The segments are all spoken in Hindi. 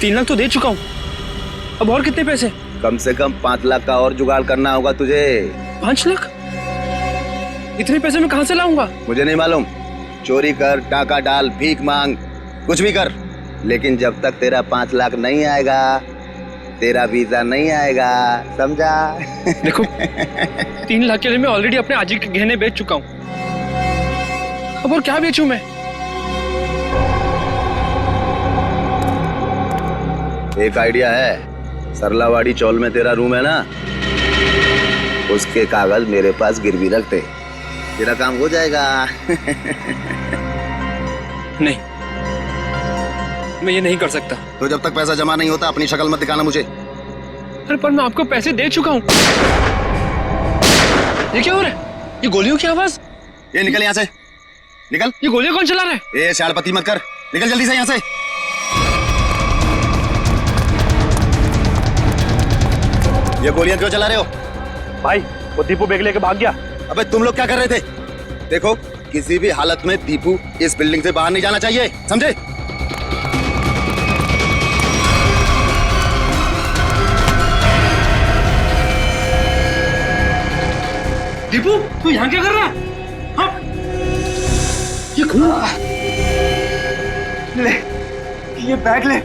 3 लाख तो दे चुका हूँ, अब और कितने पैसे? कम से कम 5 लाख का और जुगाड़ करना होगा तुझे। 5 लाख? इतने पैसे मैं कहाँ से लाऊंगा? मुझे नहीं मालूम, चोरी कर, टाका डाल, भीख मांग, कुछ भी कर, लेकिन जब तक तेरा 5 लाख नहीं आएगा तेरा वीजा नहीं आएगा, समझा? देखो 3 लाख के लिए मैं ऑलरेडी अपने आजी के गहने बेच चुका हूँ, अब और क्या बेचूं मैं? एक आइडिया है, सरलावाड़ी चौल में तेरा रूम है ना, उसके कागज मेरे पास गिरवी रख दे, तेरा काम हो जाएगा। नहीं, मैं ये नहीं कर सकता। तो जब तक पैसा जमा नहीं होता अपनी शक्ल मत दिखाना मुझे। अरे पर मैं आपको पैसे दे चुका हूँ। ये क्या हो रहा है? ये गोलियों की आवाज। ये निकल यहाँ से, निकल। ये गोलियां कौन चला रहा है? ये शाड़पति मत कर, निकल जल्दी से यहाँ से। ये गोलियां क्यों चला रहे हो? भाई वो दीपू बैग लेके भाग गया। अबे तुम लोग क्या कर रहे थे? देखो किसी भी हालत में दीपू इस बिल्डिंग से बाहर नहीं जाना चाहिए, समझे? दीपू तू यहाँ क्या कर रहा है? हाँ? ये खून ले ये बैग ले,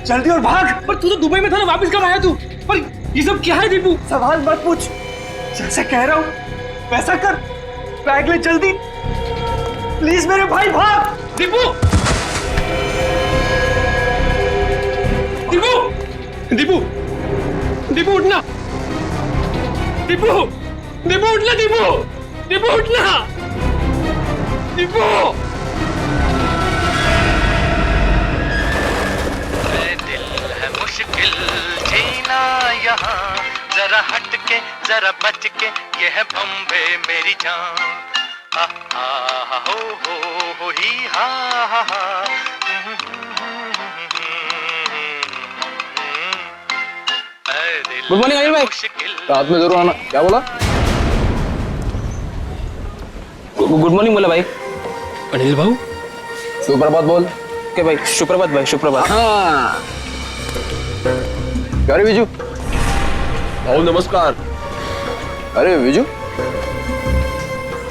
जल्दी और भाग। पर तू तो दुबई में था ना, वापस कब आया तू? पर ये सब क्या है दीपू? सवाल मत पूछ, जैसे कह रहा हूँ वैसा कर, बैग ले जल्दी प्लीज मेरे भाई, भाग। दीपू दीपू दीपू दीपू उठना, दीपू दीपू उठना, दीपू दीपू उठना, दीपू। दिल है मुश्किल जीना यहाँ, जरा हट के जरा बच के, ये है बम्बे मेरी जान। आ आ हो ही हा हा हा। गुड मॉर्निंग अनिल भाई। रात में जरूर आना। क्या बोला? गुड मॉर्निंग बोला भाई। अनिल भाऊ सुप्रभात बोल। के भाई? सुप्रभात भाई, सुप्रभात। हाँ क्या रे विजू? भाऊ नमस्कार। अरे विजू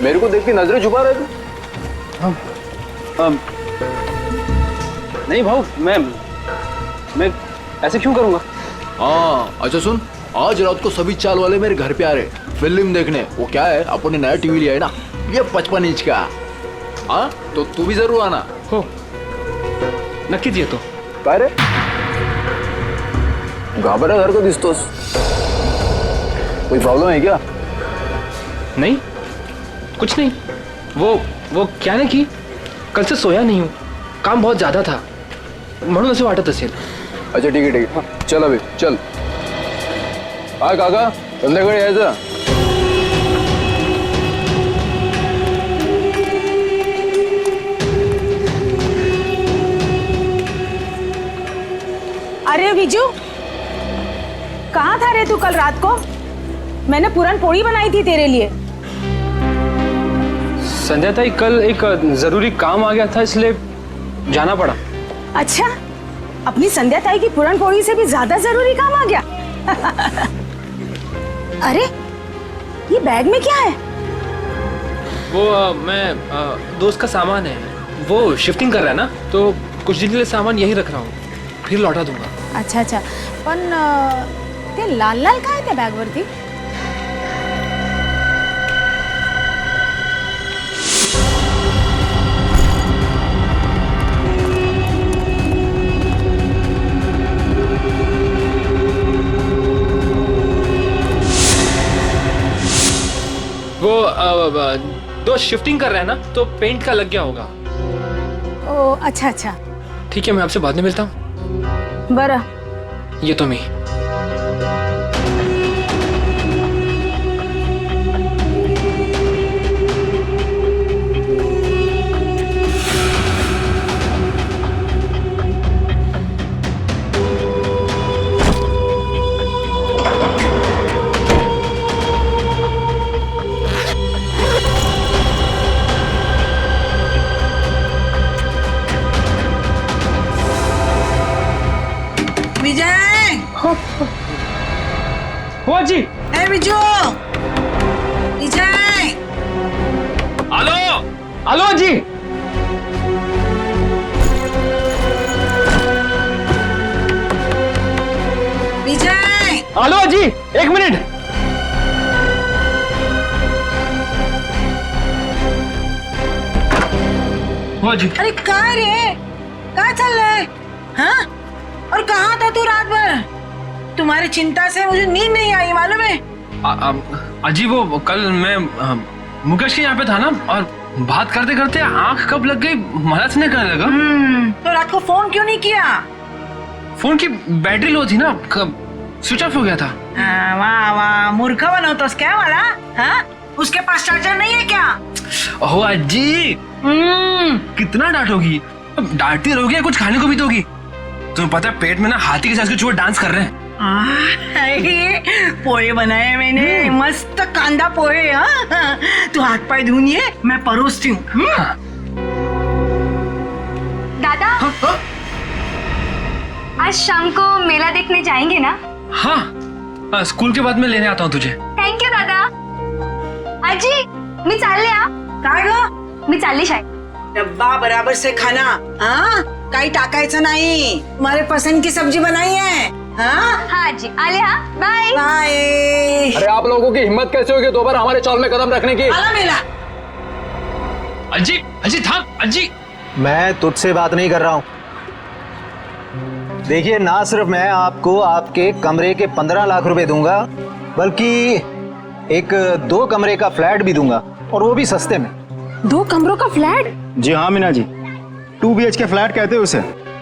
मेरे को देख के नजरें छुपा रहे थे। नहीं भाऊ, मैं ऐसे क्यों करूंगा? हाँ अच्छा सुन, आज रात को सभी चाल वाले मेरे घर पे आ रहे फिल्म देखने। वो क्या है, अपन ने नया टीवी लिया है ना, ये 55 इंच का। हाँ तो तू भी जरूर आना। हो नक्कीच येतो। काय रे घाबरा घर को दिसतोस, कोई प्रॉब्लम है क्या? नहीं कुछ नहीं, वो क्या ना कि कल से सोया नहीं हूँ, काम बहुत ज्यादा था म्हणून असं वाटत असेल। अच्छा ठीक है ठीक है, हाँ, चल अभी चल। हाँ काका संध्याकाळी यायचं। अरे विजू कहाँ था रे तू कल रात को? मैंने पूरन पोड़ी बनाई थी तेरे लिए। संध्या ताई कल एक जरूरी काम आ गया था इसलिए जाना पड़ा। अच्छा, अपनी संध्या ताई की पूरन पोड़ी से भी ज्यादा जरूरी काम आ गया। अरे ये बैग में क्या है? वो मैं दोस्त का सामान है, वो शिफ्टिंग कर रहा है ना, तो कुछ दिन के लिए सामान यहीं रख रहा हूँ, फिर लौटा दूंगा। अच्छा अच्छा, पण ते लाल लाल काय त्या बॅग वरती? वो दोस्त शिफ्टिंग कर रहा है ना, तो पेंट का लग गया होगा। ओ अच्छा अच्छा, ठीक है, मैं आपसे बाद में मिलता हूँ। बरं ये तो मैं हो जी। ए बिजू, विजय, हेलो हेलो जी। विजय, हेलो जी, एक मिनट। हो जी। अरे कहाँ रे, कहाँ चल रहा है? हाँ? और कहाँ था तू रात भर? तुम्हारी चिंता से मुझे नींद नहीं आई, मालूम है? अजी वो कल मैं मुकेश के यहाँ पे था ना, और बात करते करते आंख कब लग गई महसूस नहीं करने लगा। तो रात को फोन क्यों नहीं किया? फोन की बैटरी लो थी ना, स्विच ऑफ हो गया था। वाह वाह, मूर्ख बनो तो क्या वाला? हाँ? उसके पास चार्जर नहीं है क्या? ओहो अजी, कितना डांटोगी? डांटती रहोगी या कुछ खाने को भी दोगी? तुम्हें पता है पेट में ना हाथी के साथ के चूहे डांस कर रहे हैं। पोहे बनाए मैंने, मस्त कांदा पोहे। हाँ? तू हाथ पाए धुनिए, मैं परोसती हूँ। दादा, आज शाम को मेला देखने जाएंगे ना? हाँ, स्कूल के बाद में लेने आता हूँ तुझे। थँक्यू दादा. आजी, मी चालले हा. काय ग? मी चालली शाळेत. डब्बा बराबर से खाना, हाँ? काही टाकायचं नाही. तुम्हारे पसंद की सब्जी बनाई है, हाँ? हाँ आजी, आले हा. बाय. बाय. अरे आप लोगों की हिम्मत कैसे होगी दोबारा हमारे चौल में कदम रखने की? आला मेला. अजी अजी थाम अजी। मैं तुझसे बात नहीं कर रहा हूँ। देखिए, ना सिर्फ मैं आपको आपके कमरे के 15 लाख रुपए दूंगा, बल्कि एक 2 कमरे का फ्लैट भी दूंगा, और वो भी सस्ते में। 2 कमरों का फ्लैट? जी हाँ मीना जी, 2 BHK फ्लैट कहते हैं उसे।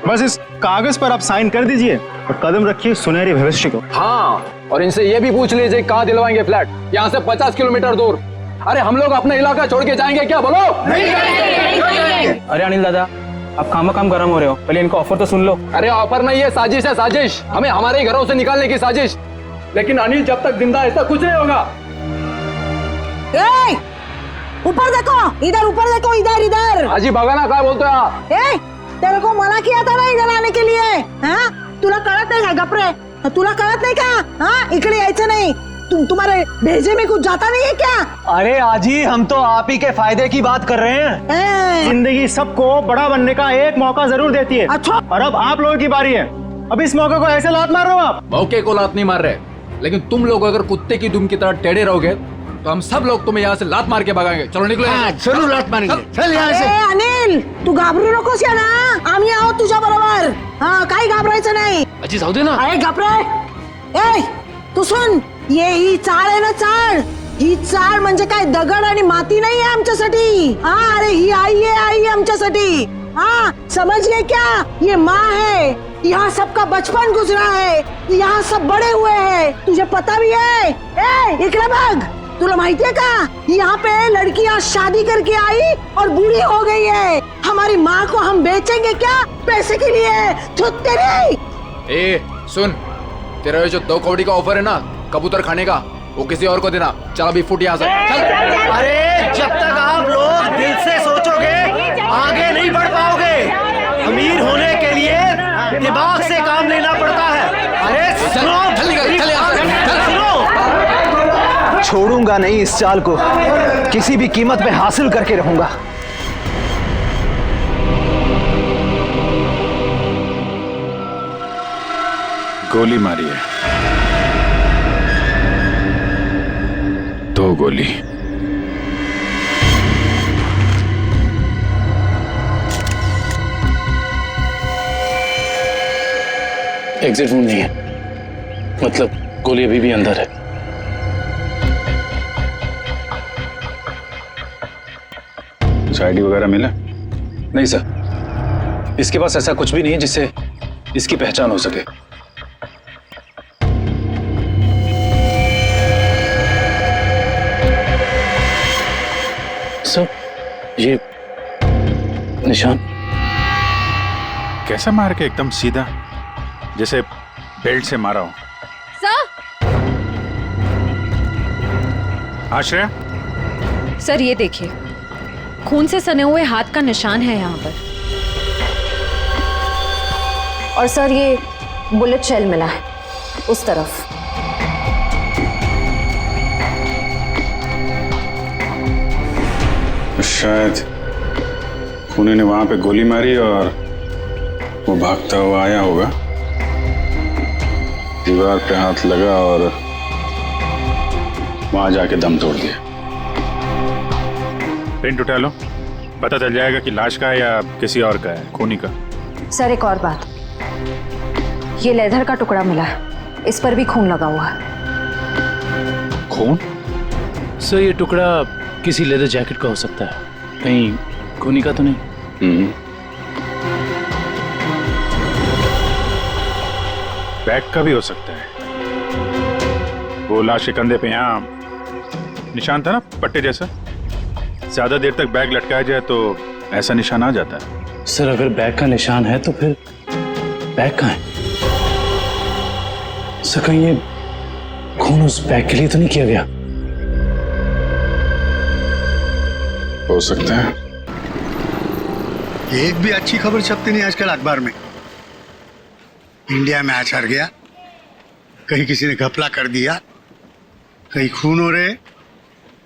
बस इस कागज पर आप साइन कर दीजिए और कदम रखिए सुनहरे भविष्य को। हाँ, और इनसे ये भी पूछ लीजिए कहाँ दिलवाएंगे फ्लैट, यहाँ से 50 किलोमीटर दूर। अरे हम लोग अपना इलाका छोड़ के जाएंगे क्या, बोलो? अरे अनिल दादा, आप काम गरम हो रहे हो, पहले इनको ऑफर तो सुन लो। अरे ऑफर नहीं है, साजिश है, साजिश। हमें हमारे ही घरों से निकालने की साजिश। लेकिन अनिल जब तक जिंदा ऐसा कुछ नहीं होगा। ए, ऊपर देखो, इधर ऊपर देखो, इधर इधर. आजी बघा काय बोलतोय हा? ए, तेरे को मना किया था ना इधर आने के लिए, हाँ? तुला कळत नाही का गपरे? तुला कळत नाही का? हाँ, इकडे यायचं नहीं. तुम्हारे भेजे में कुछ जाता नहीं है क्या? अरे आजी, हम तो आप ही के फायदे की बात कर रहे हैं। जिंदगी सबको बड़ा बनने का एक मौका जरूर देती है। अच्छा। और अब आप लोगों की बारी है। अब इस मौके को ऐसे लात मार रहे हो आप। मौके को लात नहीं मार रहे, लेकिन तुम लोग अगर कुत्ते की दुम की तरह टेढ़े रहोगे तो हम सब लोग तुम्हें यहाँ से लात मार के भगाएंगे। चलो निकलो। जरूर लात मारेंगे। चल यहाँ से। अनिल, तू घाबरू नकोस या ना, आम्ही आहोत तुझ्या बरोबर. हाँ, काही घाबरायचं नाही. अजी जाऊ दे ना. अरे घाबरे. ए, तू सुन, ही चाळ आहे ना, चाळ. ही चाळ म्हणजे काय दगड आणि माती नाही आहे आमच्यासाठी. हाँ, अरे ही आई है आमच्यासाठी. हाँ, समझ गए क्या? ये माँ है. यहाँ सबका बचपन गुजरा है, यहाँ सब बड़े हुए हैं. तुझे पता भी है? ए, इकडे बघ. तुला माहिती है का? यहाँ पे लड़कियाँ शादी करके आई और बूढ़ी हो गई है. हमारी माँ को हम बेचेंगे क्या पैसे के लिए? छुट्टे नहीं. ए सुन, तेरा ये जो 2 कौड़ी का ऑफर है ना कबूतर खाने का, वो किसी और को देना। चल अभी फुट यहाँ से। चल। अरे जब तक आप लोग दिल से सोचोगे आगे नहीं बढ़ पाओगे। अमीर होने के लिए दिमाग से काम लेना पड़ता है। अरे सुनो, छोड़ूंगा नहीं इस चाल को, किसी भी कीमत पे हासिल करके रहूंगा। गोली मारी है, 2 गोली। एग्जिट रूम नहीं है, मतलब गोली अभी भी अंदर है। कुछ आईडी वगैरह मिला? नहीं सर, इसके पास ऐसा कुछ भी नहीं है जिससे इसकी पहचान हो सके। सर, ये निशान कैसा मार के? एकदम सीधा, जैसे बेल्ट से मारा हो। सर, आश्रया, सर ये देखिए, खून से सने हुए हाथ का निशान है यहाँ पर। और सर ये बुलेट शेल मिला है। उस तरफ। शायद खूनी ने वहां पे गोली मारी और वो भागता हुआ आया होगा, दीवार पे हाथ लगा और वहां जाके दम तोड़ दिया। प्रिंट उठा लो, पता चल जाएगा कि लाश का है या किसी और का है, खूनी का। सर एक और बात, ये लेदर का टुकड़ा मिला है, इस पर भी खून लगा हुआ है। खून? सर ये टुकड़ा किसी लेदर जैकेट का हो सकता है, कहीं खूनी का तो नहीं? बैग का भी हो सकता है। वो लाश के कंधे पे यहाँ निशान था ना, पट्टे जैसा। ज्यादा देर तक बैग लटकाया जाए तो ऐसा निशान आ जाता है। सर अगर बैग का निशान है तो फिर बैग कहाँ है? सर कहीं ये खून उस बैग के लिए तो नहीं किया गया? हो सकता है। एक भी अच्छी खबर छपती नहीं आजकल अखबार में। इंडिया मैच हार गया, कहीं किसी ने घपला कर दिया, कहीं खून हो रहे,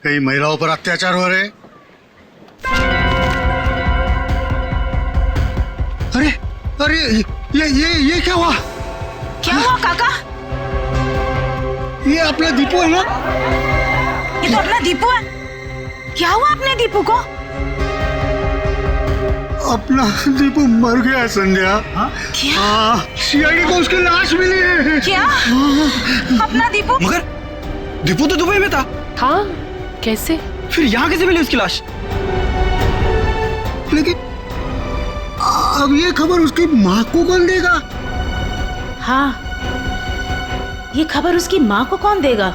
कहीं महिलाओं पर अत्याचार हो रहे। अरे अरे ये क्या हुआ? क्या हुआ काका? ये अपना दीपू है ना? ये तो अपना दीपू है। क्या हुआ अपने दीपू को? अपना दीपू मर गया संध्या। क्या? सीआईडी को उसकी लाश मिली है। क्या? अपना दीपू? मगर दीपू तो दुबई में था। कैसे? फिर यहाँ कैसे मिली उसकी लाश? लेकिन अब ये खबर उसकी माँ को कौन देगा? हाँ, ये खबर उसकी माँ को कौन देगा?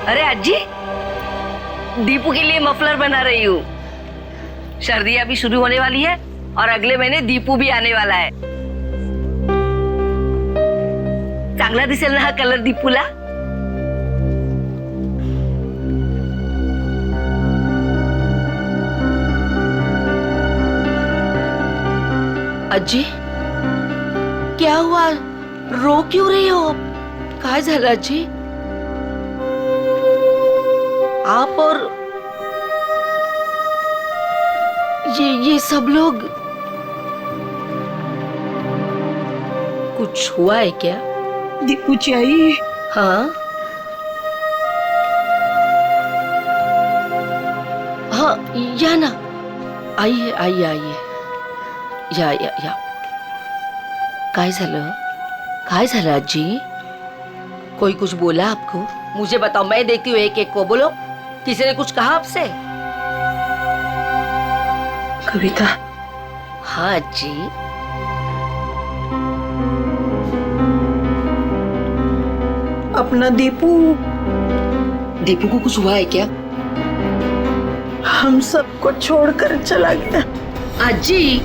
अरे अज्जी, दीपू के लिए मफलर बना रही हूँ। सर्दी अभी शुरू होने वाली है और अगले महीने दीपू भी आने वाला है। चांगला दिसेल ना हा कलर दीपूला? अज्जी क्या हुआ, रो क्यों रही हो? काय झालं अज्जी? आप और ये सब लोग, कुछ हुआ है क्या? दीपू चाहिए? हाँ हाँ, या ना, आइए आइए आइए, या काय झालं आजी? कोई कुछ बोला आपको? मुझे बताओ, मैं देखती हूँ एक एक को। बोलो, किसी ने कुछ कहा आपसे? कविता? हाँ जी। अपना दीपू को कुछ हुआ है क्या? हम सबको छोड़कर चला गया। अज्जी,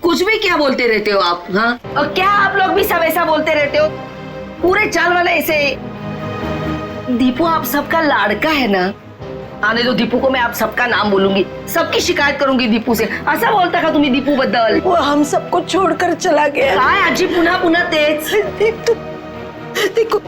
कुछ भी क्या बोलते रहते हो आप? हाँ, और क्या आप लोग भी सब ऐसा बोलते रहते हो? पूरे चाल वाले ऐसे। दीपू आप सबका लाड़का है ना? आने दो दीपू को, मैं आप सबका नाम बोलूंगी, सबकी शिकायत करूंगी दीपू से। असा बोलता का तुम्ही दीपू बद्दल? वो हम सबको छोड़कर चला गया। काय आजी पुन्हा पुन्हा तेच? देखो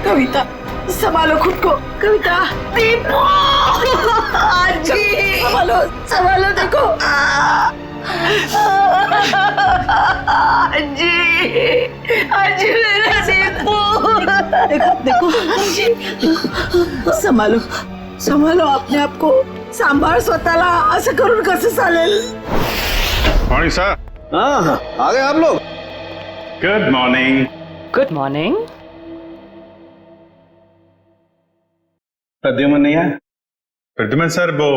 कविता, संभालो खुद को। कविता, दीपू आजी, संभालो देखो। आजी मेरा दीपू। देखो संभालो अपने आप को, सांभाळ स्वतःला। असं करून कसं चालेल? Morning sir. हाँ, आ गए आप लोग। Good morning. Good morning. Pradyuman नहीं आया? प्रद्युमन सर वो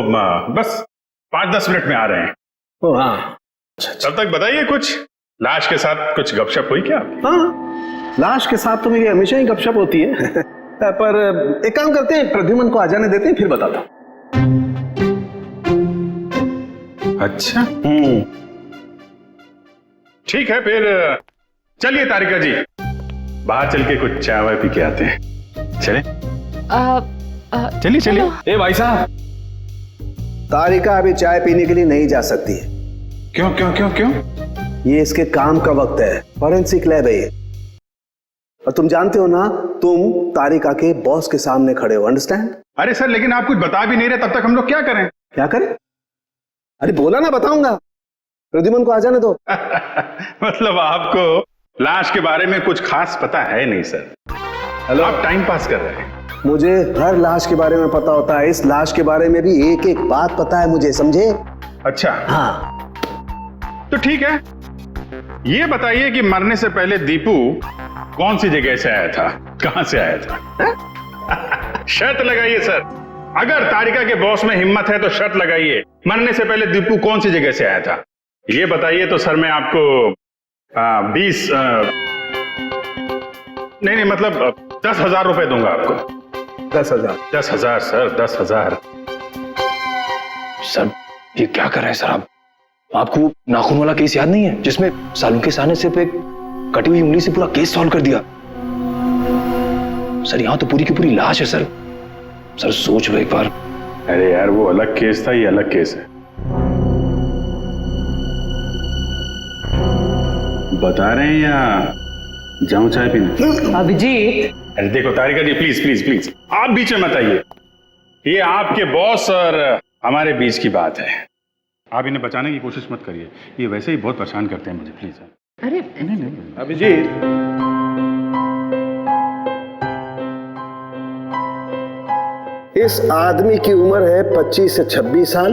बस 5-10 मिनट में आ रहे हैं। ओ हाँ, तब तक बताइए कुछ, लाश के साथ कुछ गपशप हुई क्या? हाँ, लाश के साथ तो मेरी हमेशा ही गपशप होती है। पर एक काम करते हैं, प्रद्युमन को आ जाने देते हैं, फिर बताता हूँ। अच्छा, ठीक है फिर चलिए तारिका जी, बाहर चल के कुछ चाय वाय पी के आते हैं। चले? चलिए चलिए। ए भाई साहब, तारिका अभी चाय पीने के लिए नहीं जा सकती है। क्यों क्यों क्यों क्यों? ये इसके काम का वक्त है, फॉरेंसिक लैब है ये। और तुम जानते हो ना, तुम तारिका के बॉस के सामने खड़े हो, अंडरस्टैंड? अरे सर, लेकिन आप कुछ बता भी नहीं रहे, तब तक हम लोग क्या करें? क्या करें? अरे बोला ना, बताऊंगा। प्रद्युमन को आ जाने दो। मतलब आपको लाश के बारे में कुछ खास पता है नहीं सर? हेलो, आप टाइम पास कर रहे हैं। मुझे हर लाश के बारे में पता होता है, इस लाश के बारे में भी एक एक बात पता है मुझे, समझे? अच्छा हाँ, तो ठीक है, ये बताइए कि मरने से पहले दीपू कौन सी जगह से आया था, कहां से आया था? शर्त लगाइए सर, अगर तारिका के बॉस में हिम्मत है तो शर्त लगाइए, मरने से पहले दीपू कौन सी जगह से आया था, ये बताइए तो सर मैं आपको 20 नहीं मतलब 10,000 रुपए दूंगा आपको। 10,000? 10,000 सर, 10,000। सर ये क्या कर रहे हैं सर आप? आपको वो नाखून वाला केस याद नहीं है जिसमें सालों के साने से एक कटी हुई उंगली से पूरा केस सॉल्व कर दिया? सर यहां तो पूरी की पूरी लाश है सर। सर सोच लो एक बार। अरे यार, वो अलग केस था, ये अलग केस है। बता रहे हैं या जाऊं चाय पीने? अभिजीत, अरे देखो तारिका जी, प्लीज प्लीज प्लीज, आप बीच में मत आइए। ये आपके बॉस और हमारे बीच की बात है, आप इन्हें बचाने की कोशिश मत करिए, ये वैसे ही बहुत परेशान करते हैं मुझे, प्लीज। अरे नहीं अभिजीत, इस आदमी की उम्र है 25 से 26 साल,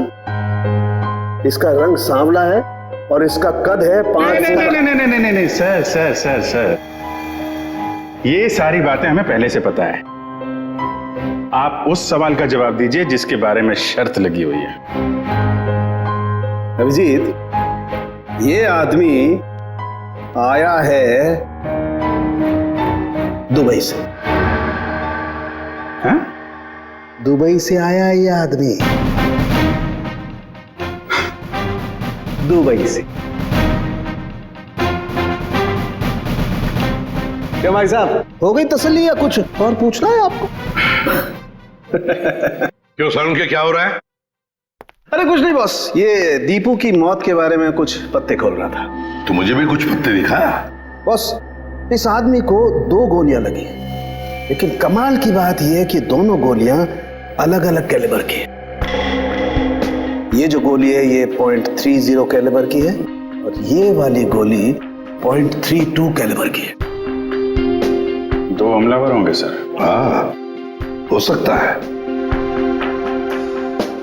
इसका रंग सांवला है और इसका कद है 5 नहीं सर सर सर सर, ये सारी बातें हमें पहले से पता है। आप उस सवाल का जवाब दीजिए जिसके बारे में शर्त लगी हुई है। अभिजीत, ये आदमी आया है दुबई से। हाँ? दुबई से आया है ये आदमी, दुबई से। क्या भाई साहब, हो गई तसल्ली या कुछ और पूछना है आपको? क्यों सर, उनके क्या हो रहा है? अरे कुछ नहीं बॉस, ये दीपू की मौत के बारे में कुछ पत्ते खोल रहा था। तो मुझे भी कुछ पत्ते दिखा। बॉस, इस आदमी को 2 गोलियां लगी, लेकिन कमाल की बात यह है कि दोनों गोलियां अलग अलग कैलिबर की है। ये जो गोली है ये .30 कैलिबर की है और ये वाली गोली .32 कैलिबर की है। 2 हमलावर होंगे सर। हाँ, हो सकता है।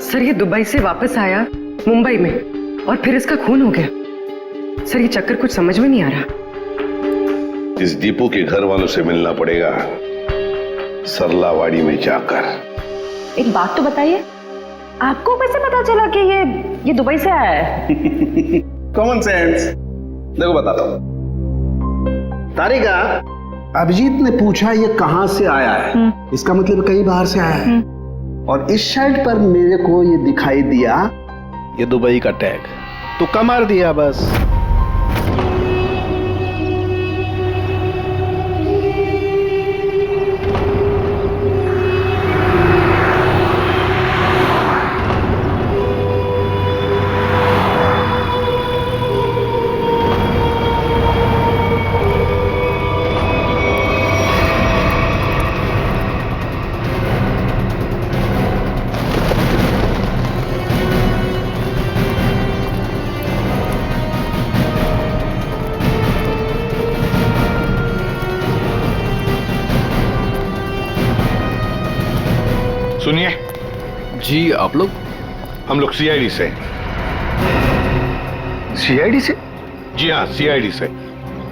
सर ये दुबई से वापस आया मुंबई में और फिर इसका खून हो गया। सर ये चक्कर कुछ समझ में नहीं आ रहा। इस दीपू के घर वालों से मिलना पड़ेगा, सरलावाड़ी में जाकर। एक बात तो बताइए, आपको कैसे पता चला कि ये दुबई से आया है? Common sense. देखो बताता हूं। तारिका, अभिजीत ने पूछा ये कहां से आया है, इसका मतलब कहीं बाहर से आया है। और इस शर्ट पर मेरे को ये दिखाई दिया, ये दुबई का टैग, तो कमर दिया बस। सुनिए जी, आप लोग? हम लोग सीआईडी से। सीआईडी से? जी हाँ, सीआईडी से।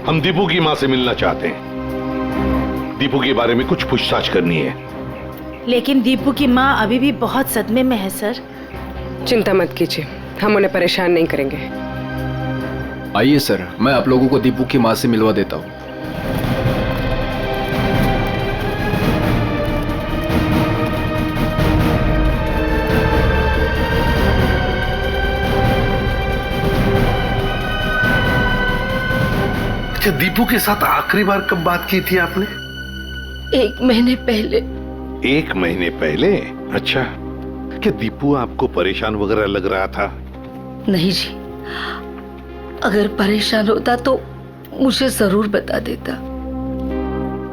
हम दीपू की मां से मिलना चाहते हैं, दीपू के बारे में कुछ पूछताछ करनी है। लेकिन दीपू की माँ अभी भी बहुत सदमे में है सर। चिंता मत कीजिए, हम उन्हें परेशान नहीं करेंगे। आइए सर, मैं आप लोगों को दीपू की माँ से मिलवा देता हूँ। अच्छा, दीपू के साथ आखिरी बार कब बात की थी आपने? 1 महीने पहले। 1 महीने पहले? अच्छा, क्या दीपू आपको परेशान वगैरह लग रहा था? नहीं जी, अगर परेशान होता तो मुझे जरूर बता देता।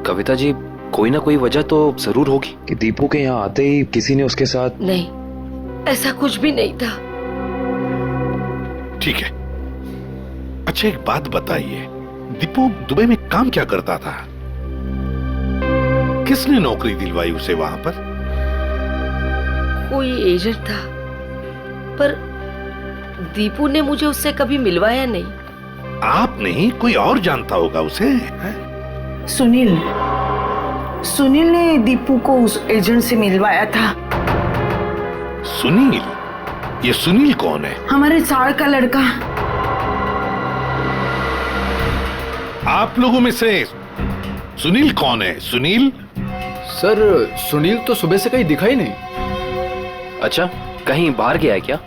कविता जी, कोई ना कोई वजह तो जरूर होगी कि दीपू के यहाँ आते ही किसी ने उसके साथ। नहीं, ऐसा कुछ भी नहीं था। ठीक है। अच्छा, एक बात बताइए, दीपू दुबई में काम क्या करता था? किसने नौकरी दिलवाई उसे वहां पर? कोई एजेंट था, पर दीपू ने मुझे उससे कभी मिलवाया नहीं। आप नहीं, कोई और जानता होगा उसे? सुनील ने दीपू को उस एजेंट से मिलवाया था। सुनील? ये सुनील कौन है? हमारे चार का लड़का। आप लोगों में से सुनील कौन है? सुनील? सर, सुनील तो सुबह से कहीं दिखा ही नहीं। अच्छा, कहीं बाहर गया है क्या?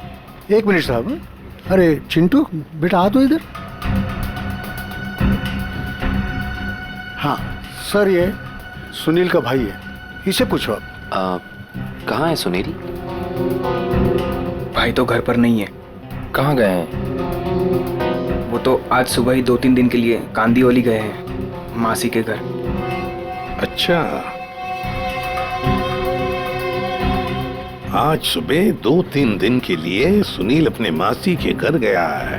1 मिनट साहब। अरे चिंटू बेटा, आ तो इधर। हाँ सर, ये सुनील का भाई है, इसे पूछो आप। कहाँ है सुनील? भाई तो घर पर नहीं है। कहाँ गए हैं? वो तो आज सुबह ही 2-3 दिन के लिए कांदीवली गए हैं, मासी के घर। अच्छा, आज सुबह 2-3 दिन के लिए सुनील अपने मासी के घर गया है।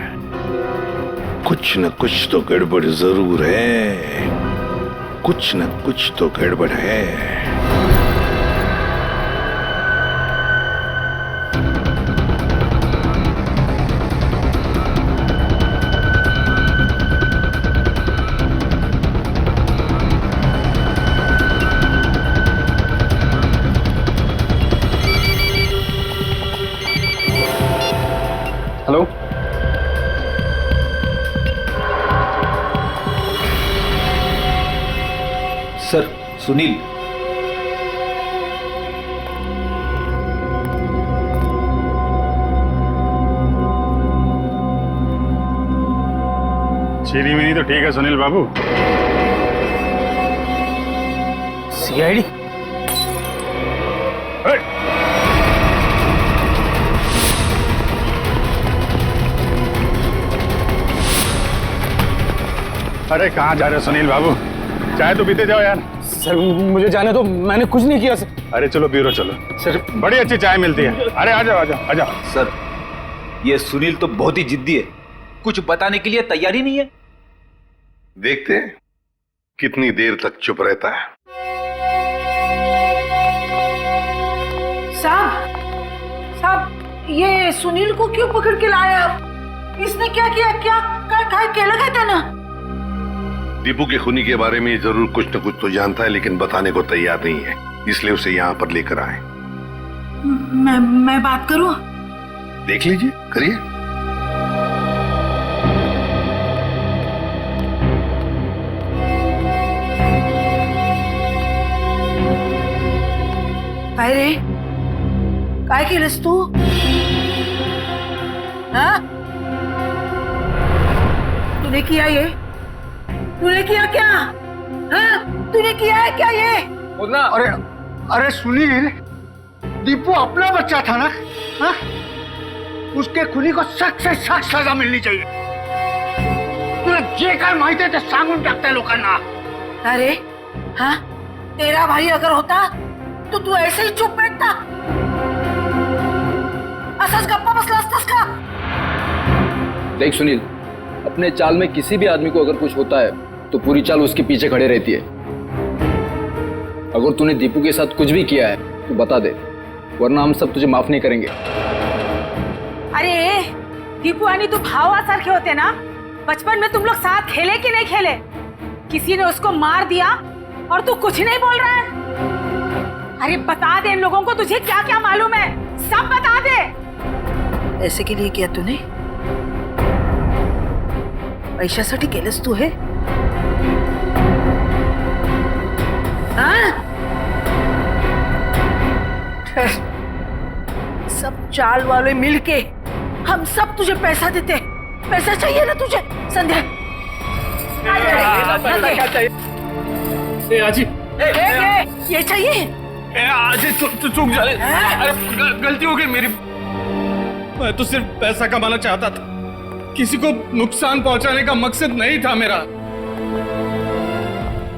कुछ न कुछ तो गड़बड़ जरूर है, कुछ न कुछ तो गड़बड़ है। Hello, sir, Sunil. चीनी मिनी तो ठीक है सुनील बाबू। सीआईडी? अरे कहाँ जा रहे हो सुनील बाबू? चाय तो पीते जाओ यार। सर मुझे जाने दो, मैंने कुछ नहीं किया सर। अरे चलो ब्यूरो चलो सर, बड़ी अच्छी चाय मिलती है। अरे आ जाओ आ जाओ आ जाओ। सर, ये सुनील तो बहुत ही जिद्दी है, कुछ बताने के लिए तैयार ही नहीं है। देखते हैं कितनी देर तक चुप रहता है। साहब, ये सुनील को क्यों पकड़ के लाया आप? इसने क्या किया? क्या लगा था ना? दीपू के खूनी के बारे में जरूर कुछ न कुछ तो जानता है, लेकिन बताने को तैयार नहीं है, इसलिए उसे यहाँ पर लेकर आए। मैं बात करूं? देख लीजिए, करिए। काय रे, काय केलंस तू? हाँ? तूने किया ये? तूने किया क्या? हाँ? तूने किया है क्या ये? अरे सुनील, दीपू अपना बच्चा था ना? हाँ? उसके खुनी को सख्त से सख्त सजा मिलनी चाहिए। तुला जे काय माहिती आहे ते सांगून टाकताय लोकांना। अरे हाँ, तेरा भाई अगर होता तो तू ऐसे ही चुप बैठता? असाच गप्पा बसला असतास का? देख सुनील, अपने चाल में किसी भी आदमी को अगर कुछ होता है तो पूरी चाल उसके पीछे खड़े रहती है। अगर तूने दीपू के साथ कुछ भी किया है तो बता दे, वरना हम सब तुझे माफ नहीं करेंगे। अरे दीपू आणि तू भावासारखे होते ना? बचपन में तुम लोग साथ खेले कि नहीं खेले? किसी ने उसको मार दिया और तू कुछ नहीं बोल रहा है? अरे बता दे इन लोगों को तुझे क्या क्या मालूम है, सब बता दे। ऐसे के लिए किया तूने? पैशासाठी केलंस तू हे? हाँ? सब चाल वाले मिलके हम सब तुझे पैसा देते। पैसा चाहिए ना तुझे संध्या? क्या चाहिए? आजी ये चाहिए? आजी चूक जा, गलती हो गई मेरी। मैं तो सिर्फ पैसा कमाना चाहता था, किसी को नुकसान पहुंचाने का मकसद नहीं था मेरा।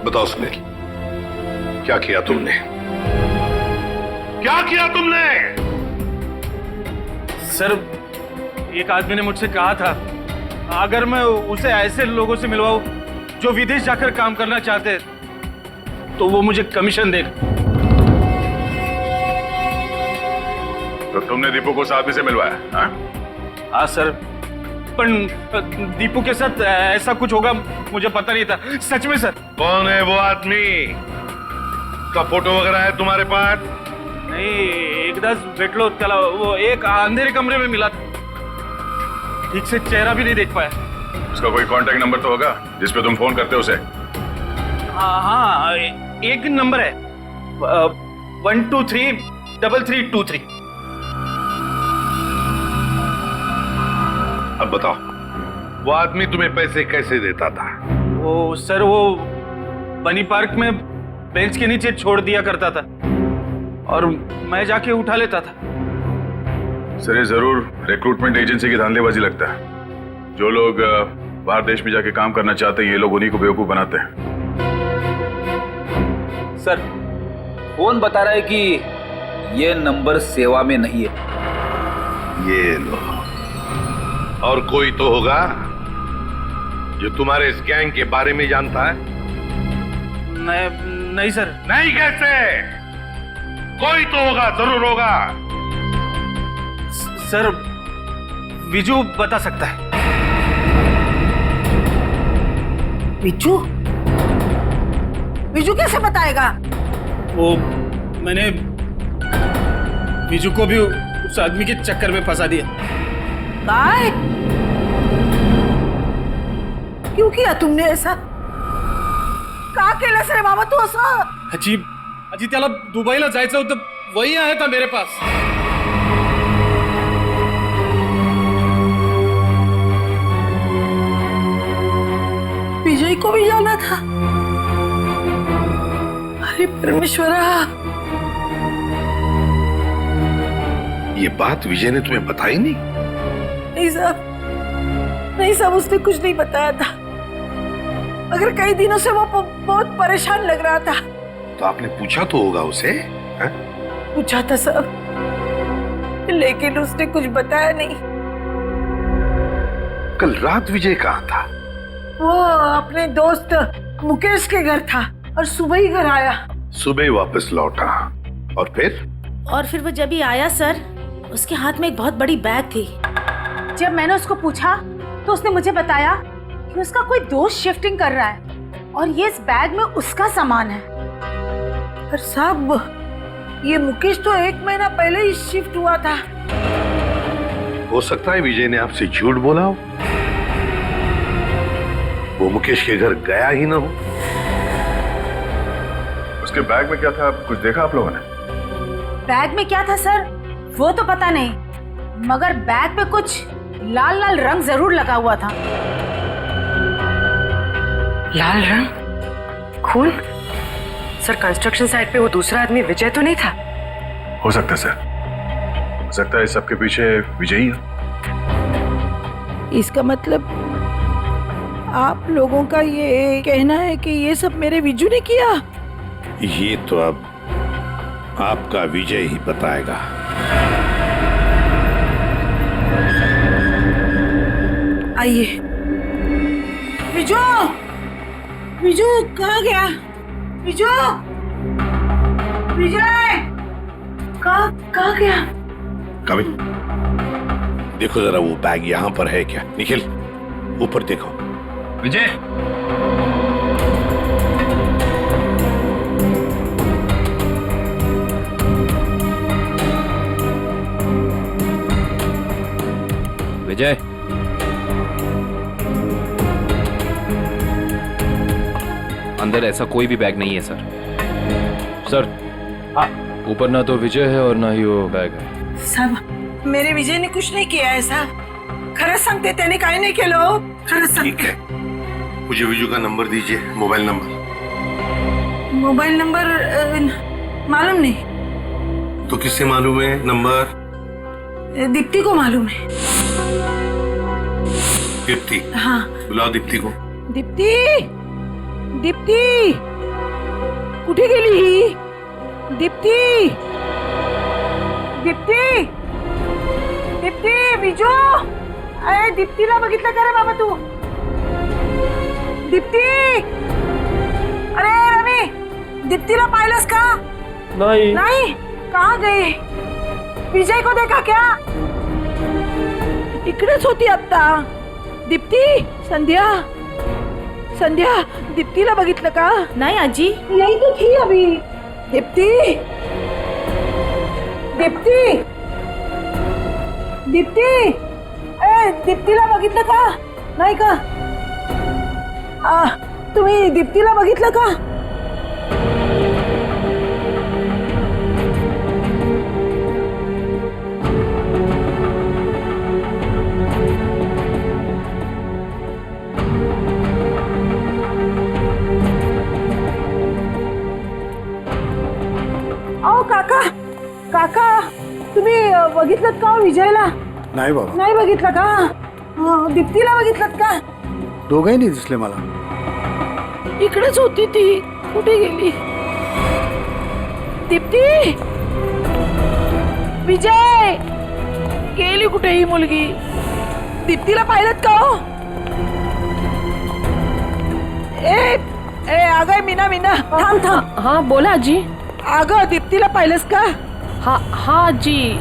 बताओ सुनील, क्या किया तुमने? क्या किया तुमने? सर, एक आदमी ने मुझसे कहा था अगर मैं उसे ऐसे लोगों से मिलवाऊं जो विदेश जाकर काम करना चाहते हैं तो वो मुझे कमीशन देगा। तो तुमने दीपू को उस आदमी से मिलवाया? हाँ सर, पर दीपू के साथ ऐसा कुछ होगा मुझे पता नहीं था, सच में सर। कौन है वो आदमी? का फोटो वगैरह है तुम्हारे पास? नहीं, एकदाच भेटलो त्याला, वो एक अंधेरे कमरे में मिला था, ठीक से चेहरा भी नहीं देख पाया। उसका कोई कांटेक्ट नंबर तो होगा जिस पे तुम फोन करते हो उसे? हाँ, एक नंबर है 1233323। अब बताओ, वो आदमी तुम्हें पैसे कैसे देता था? वो सर, वो बनी पार्क में बेंच के नीचे छोड़ दिया करता था और मैं जाके उठा लेता था। सर, ये जरूर रिक्रूटमेंट एजेंसी की धांधलेबाजी लगता है। जो लोग बाहर देश में जाके काम करना चाहते हैं, ये लोग उन्हीं को बेवकूफ बनाते हैं। सर, फोन बता रहा है कि ये नंबर सेवा में नहीं है। ये लो, और कोई तो होगा जो तुम्हारे इस गैंग के बारे में जानता है? नहीं सर। नहीं कैसे? कोई तो होगा, जरूर होगा। सर, विजू बता सकता है। विजू? विजू कैसे बताएगा? वो मैंने विजू को भी उस आदमी के चक्कर में फंसा दिया। काय? क्यों किया तुमने ऐसा? का केलंस रे बाबा तू असं? अजी त्याला दुबईला जायचं होतं, वही आया था मेरे पास। विजय को भी जाना था? अरे परमेश्वरा, ये बात विजय ने तुम्हें बताई नहीं? नहीं साहब, नहीं साहब, उसने कुछ नहीं बताया था। मगर कई दिनों से वो बहुत परेशान लग रहा था। तो आपने पूछा तो होगा उसे? पूछा था साहब, लेकिन उसने कुछ बताया नहीं। कल रात विजय कहाँ था? वो अपने दोस्त मुकेश के घर था और सुबह ही घर आया। सुबह वापस लौटा और फिर? और फिर वो जब ही आया सर, उसके हाथ में एक बहुत बड़ी बैग थी। जब मैंने उसको पूछा तो उसने मुझे बताया कि उसका कोई दोस्त शिफ्टिंग कर रहा है और ये इस बैग में उसका सामान है। पर साहब, ये मुकेश तो 1 महीना पहले ही शिफ्ट हुआ था। हो सकता है विजय ने आपसे झूठ बोला हो, वो मुकेश के घर गया ही ना हो। उसके बैग में क्या था, कुछ देखा आप लोगों ने? बैग में क्या था सर वो तो पता नहीं, मगर बैग पे कुछ लाल लाल रंग जरूर लगा हुआ था। लाल रंग? खून? सर, कंस्ट्रक्शन साइट पे वो दूसरा आदमी विजय तो नहीं था? हो सकता है सर, हो सकता है सबके पीछे विजय ही है। इसका मतलब आप लोगों का ये कहना है कि ये सब मेरे विजू ने किया? ये तो अब आपका विजय ही बताएगा। आइए। विजू, विजू कहाँ गया? विजू, विजय कहाँ गया? कभी देखो जरा, वो बैग यहाँ पर है क्या? निखिल, ऊपर देखो। विजय, विजय, अंदर ऐसा कोई भी बैग नहीं है सर। सर, ऊपर ना तो विजय है और ना ही वो बैग है। साहेब, मेरे विजय ने कुछ नाही किया है साहब. खरंच सांगते, त्याने काही नाही केलं हो. खरंच सांगते. मुझे विजू का नंबर दीजिए, मोबाइल नंबर. मोबाइल नंबर मालूम नहीं. तो किससे मालूम है नंबर? दीप्ति को मालूम है. दीप्ति? हाँ. बुलाओ दीप्ति को. दीप्ति, दीप्ति, कुठे गेली ही? दीप्ति, दीप्ति, दीप्ति, विजू, अरे दीप्तीला बघितलं का रे बाबा तू? दीप्ति, अरे रवी, दीप्तीला पाहिलंस का? नहीं. नहीं, कहाँ गई? विजय को देखा क्या? इकडेच होती आता. दीप्ति, संध्या, संध्या, दीप्तीला बघितलं का? नहीं आजी. यही तो थी अभी. दीप्ति, दीप्ति, दीप्ति, ए दीप्तीला बघितलं का? नाही का? तुम्ही दीप्तीला बघितलं का? अहो काका, काका, तुम्ही बघितलं का विजयला? नाही बाबा, नाही बघितलं का? दीप्तीला बघितलं का? दोघंही नाही दिसले मला. इकडेच होती ती. कुठे गेली? दीप्ती, विजय, गेली कुठे ही मुलगी? दीप्तीला पाहिलं का हो? ए ए अगं मीना, मीना, थांब थांब. हाँ बोला जी. अगं दीप्तीला पाहिलंस का? हाँ जी,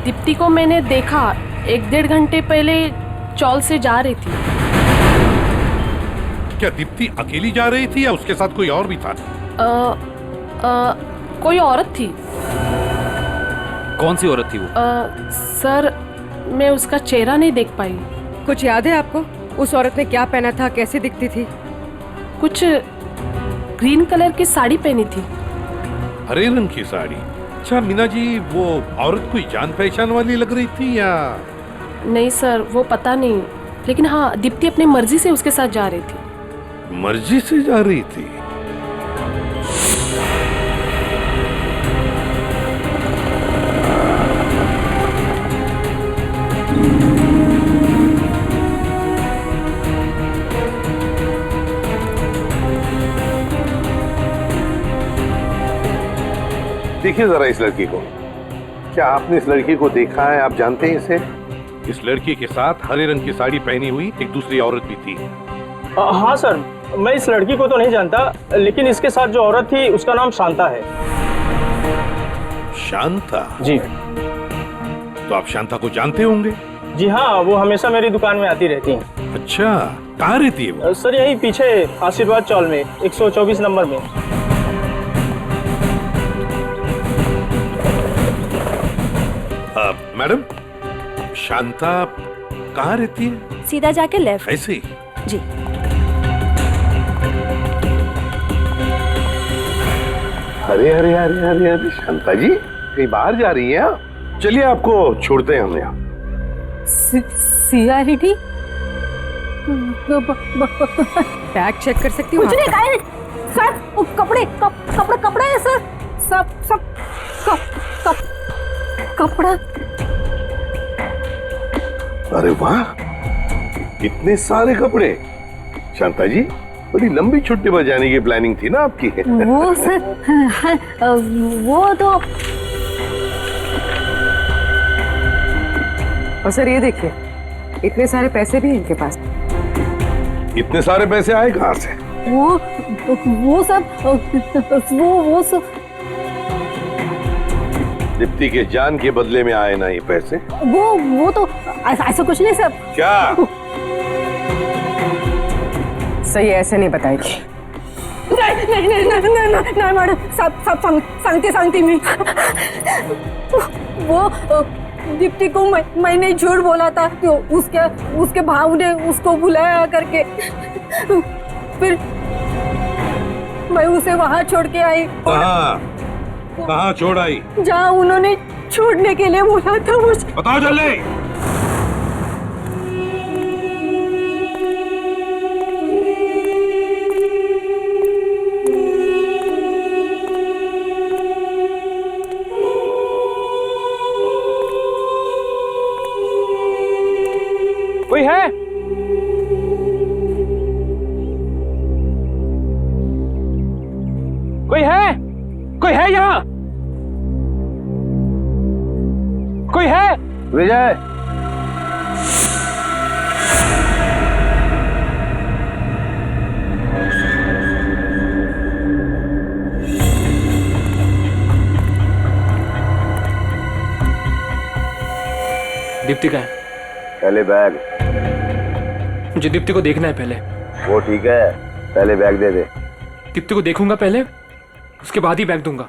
दीप्ति को मैंने देखा 1-1.5 घंटे पहले चौल से जा रही थी. क्या दीप्ति अकेली जा रही थी या उसके साथ कोई और भी था? कोई औरत थी. कौन सी औरत थी वो? सर, मैं उसका चेहरा नहीं देख पाई. कुछ याद है आपको? उस औरत ने क्या पहना था, कैसी दिखती थी? कुछ ग्रीन कलर की साड़ी पहनी थी. हरे रंग की साड़ी? अच्छा मीना जी, वो औरत कोई जान पहचान वाली लग रही थी या? नहीं सर, वो पता नहीं, लेकिन हाँ, दीप्ति अपनी मर्जी से उसके साथ जा रही थी. मर्जी से जा रही थी? देखिए जरा इस लड़की को. क्या आपने इस लड़की को देखा है? आप जानते हैं इसे? इस लड़की के साथ हरे रंग की साड़ी पहनी हुई एक दूसरी औरत भी थी. हाँ सर, मैं इस लड़की को तो नहीं जानता, लेकिन इसके साथ जो औरत थी उसका नाम शांता है. शांता? जी. तो आप शांता को जानते होंगे? जी हाँ, वो हमेशा मेरी दुकान में आती रहती हैं. अच्छा, कहाँ रहती है वो? सर यही पीछे आशीर्वाद चौल में 124 नंबर में. मैडम, शांता कहाँ रहती है? सीधा जाके लेफ्ट. ऐसे ही? जी. अरे अरे अरे अरे अरे शांता जी, कहीं बाहर जा रही हैं? चलिए आपको छोड़ते हैं हम यहाँ. CID बैग चेक कर सकती हूँ? कुछ नहीं, काहे नहीं सर. कपड़े कपड़े हैं सर. सब कपड़ा. अरे वाह, इतने सारे कपड़े. शांता जी, बड़ी लंबी छुट्टी पर जाने की प्लानिंग थी ना आपकी? वो सर, वो तो. और सर ये देखिए, इतने सारे पैसे भी इनके पास. इतने सारे पैसे आए कहाँ से? वो सब दीप्ति के जान के बदले में आए ना ये पैसे? वो तो ऐसा कुछ नहीं सर. क्या? सही ऐसे नहीं बताएगी. नहीं मैडम, सब सांगते मी. दीप्ति को मैंने झूठ बोला था, तो उसके भाव ने उसको बुलाया करके फिर मैं उसे वहाँ छोड़ के आई। कहाँ छोड़ आई? जहाँ उन्होंने छोड़ने के लिए बोला था मुझे। बताओ जल्दी। कोई है? कोई है? कोई है यहाँ? कोई है? विजय, दीप्ति का है। पहले बैग। मुझे दीप्ति को देखना है पहले। वो ठीक है, पहले बैग दे दे। दीप्ति को देखूंगा पहले, उसके बाद ही बैग दूंगा।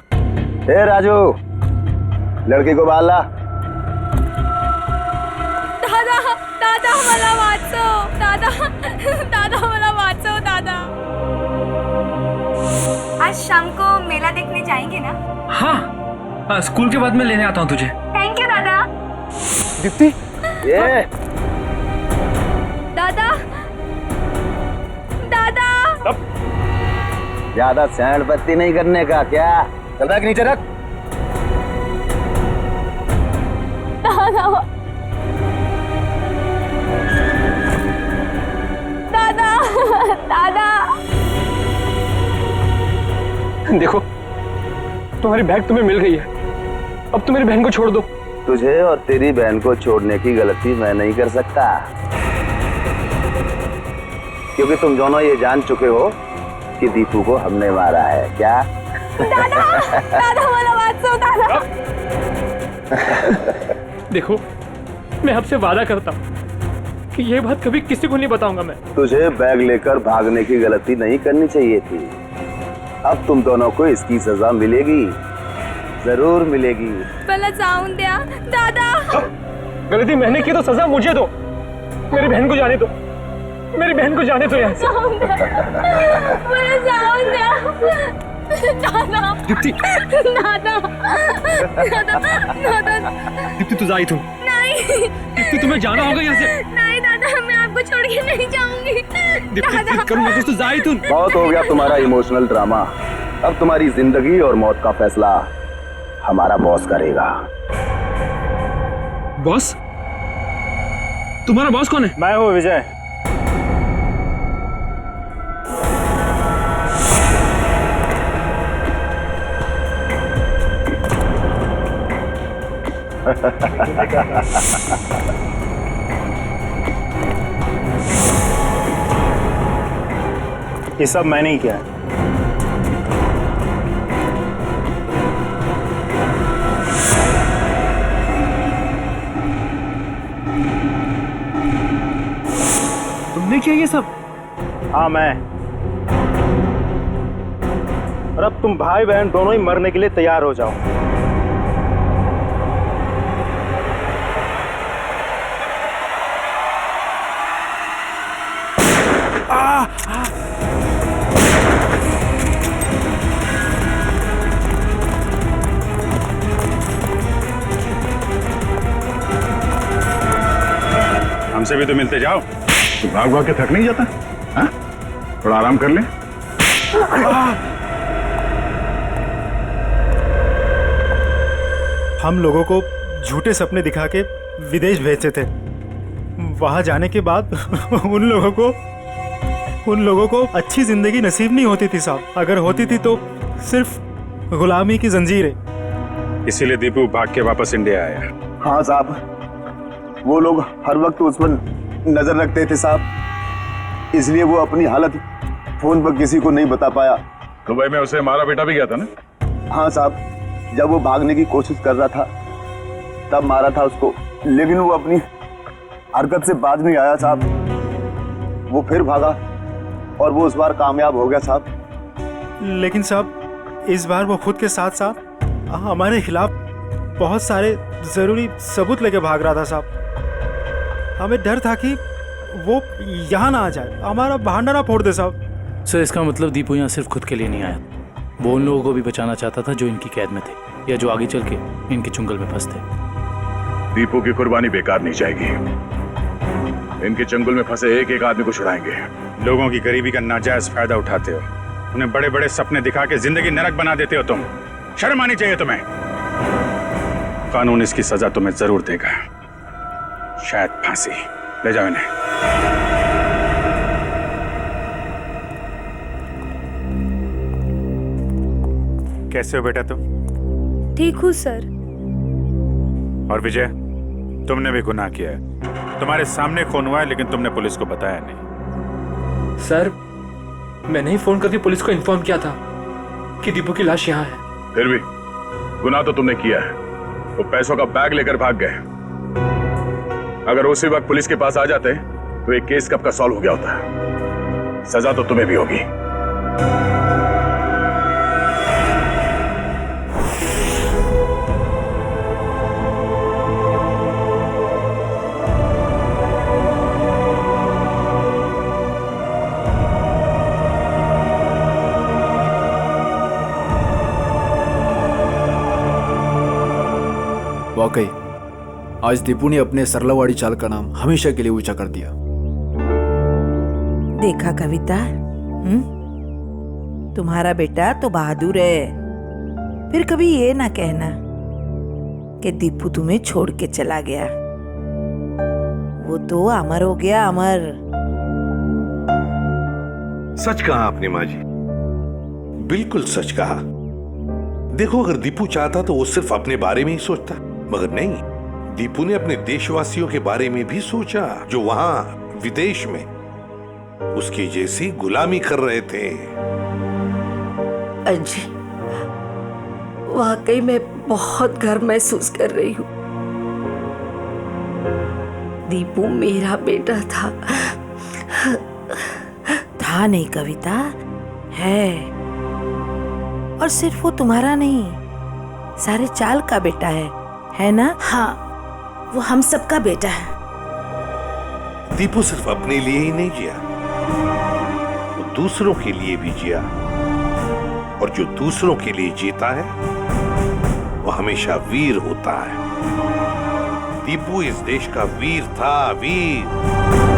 ए राजू, लड़की को बाल ला। दादा दादा मला वाचव, दादा दादा मला वाचव दादा। आज शाम को मेला देखने जाएंगे ना? हाँ, स्कूल के बाद मैं लेने आता हूँ तुझे। थैंक यू दादा। दीप्ति, ये दादा दादा। ज्यादा सैंड बत्ती नहीं करने का क्या? चल रख नीचे रख। दादा दादा दादा। देखो, तुम्हारी बैग तुम्हें मिल गई है, अब तुम मेरी बहन को छोड़ दो। तुझे और तेरी बहन को छोड़ने की गलती मैं नहीं कर सकता, क्योंकि तुम दोनों ये जान चुके हो कि दीपू को हमने मारा है। क्या? दादा दादा मला वाचव दादा। देखो, मैं आपसे वादा करता हूँ कि ये बात कभी किसी को नहीं बताऊंगा मैं। तुझे बैग लेकर भागने की गलती नहीं करनी चाहिए थी। अब तुम दोनों को इसकी सजा मिलेगी, जरूर मिलेगी। मला जाऊन द्या दादा। गलती मैंने की तो सजा मुझे दो। मेरी बहन को जाने दो, मेरी बहन को जाने दो यहाँ से। मला जाऊन द्या दादा। दीप्ति, दादा दादा दादा। दीप्ति तू जा इथून। नहीं दीप्ति, तुम्हें जाना होगा यहाँ से। नहीं दादा, मैं आपको छोड़ के नहीं जाऊंगी। दीप्ति, जिद करूंगा तो जा इथून। बहुत हो गया तुम्हारा इमोशनल ड्रामा। अब तुम्हारी जिंदगी और मौत का फैसला हमारा बॉस करेगा। बॉस? तुम्हारा बॉस कौन है? मैं हूँ विजय। ये सब मैंने ही किया है। तुमने किया ये सब? हाँ, मैं। और अब तुम भाई बहन दोनों ही मरने के लिए तैयार हो जाओ। हमसे भी तो मिलते जाओ। तो भाग भाग के थक नहीं जाता? हाँ? थोड़ा आराम कर ले। हम लोगों को झूठे सपने दिखा के विदेश भेजते थे। वहां जाने के बाद उन लोगों को अच्छी जिंदगी नसीब नहीं होती थी साहब। अगर होती थी तो सिर्फ गुलामी की जंजीरें। इसीलिए दीपू भाग के वापस इंडिया आया। हाँ साहब, वो लोग हर वक्त उस पर नजर रखते थे साहब, इसलिए वो अपनी हालत फोन पर किसी को नहीं बता पाया। दुबई में उसे मारा बेटा भी गया था ना? हाँ साहब, जब वो भागने की कोशिश कर रहा था तब मारा था उसको, लेकिन वो अपनी हरकत से बाज नहीं आया साहब। वो फिर भागा और वो इस बार कामयाब हो गया साहब। लेकिन साहब, इस बार वो खुद के साथ साथ हमारे खिलाफ बहुत सारे जरूरी सबूत लेके भाग रहा था साहब। हमें डर था कि वो यहाँ ना आ जाए, हमारा भांडा ना फोड़ दे साहब। सर इसका मतलब दीपू यहाँ सिर्फ खुद के लिए नहीं आया, वो उन लोगों को भी बचाना चाहता था जो इनकी कैद में थे या जो आगे चल के इनके चुंगल में फंसते। दीपू की कुर्बानी बेकार नहीं जाएगी। इनके चंगुल में फंसे एक एक आदमी को छुड़ाएंगे। लोगों की गरीबी का नाजायज फायदा उठाते हो, उन्हें बड़े बड़े सपने दिखा के जिंदगी नरक बना देते हो तुम। शर्म आनी चाहिए तुम्हें। कानून इसकी सजा तुम्हें जरूर देगा, शायद फांसी। ले जाओ इन्हें। कैसे हो बेटा तुम? ठीक हूँ सर। और विजय, तुमने भी गुनाह किया है। तुम्हारे सामने खून हुआ है लेकिन तुमने पुलिस को बताया नहीं। सर मैंने ही फोन करके पुलिस को इन्फॉर्म किया था कि दीपू की लाश यहाँ है। फिर भी गुनाह तो तुमने किया है। वो पैसों का बैग लेकर भाग गए। अगर उसी वक्त पुलिस के पास आ जाते तो एक केस कब का सॉल्व हो गया होता। सजा तो तुम्हें भी होगी। वाकई आज दीपू ने अपने सरलावाड़ी चाल का नाम हमेशा के लिए ऊंचा कर दिया। देखा कविता, तुम्हारा बेटा तो बहादुर है। फिर कभी ये ना कहना कि दीपू तुम्हें छोड़ के चला गया। वो तो अमर हो गया, अमर। सच कहा आपने माँ जी, बिल्कुल सच कहा। देखो, अगर दीपू चाहता तो वो सिर्फ अपने बारे में ही सोचता, मगर नहीं, दीपू ने अपने देशवासियों के बारे में भी सोचा जो वहां विदेश में उसकी जैसी गुलामी कर रहे थे। अजी, वाकई मैं बहुत गर्व महसूस कर रही हूँ। दीपू मेरा बेटा था। था नहीं कविता, है। और सिर्फ वो तुम्हारा नहीं, सारे चाल का बेटा है ना? हाँ, वो हम सबका बेटा है। दीपू सिर्फ अपने लिए ही नहीं जिया, वो दूसरों के लिए भी जिया। और जो दूसरों के लिए जीता है वो हमेशा वीर होता है। दीपू इस देश का वीर था, वीर।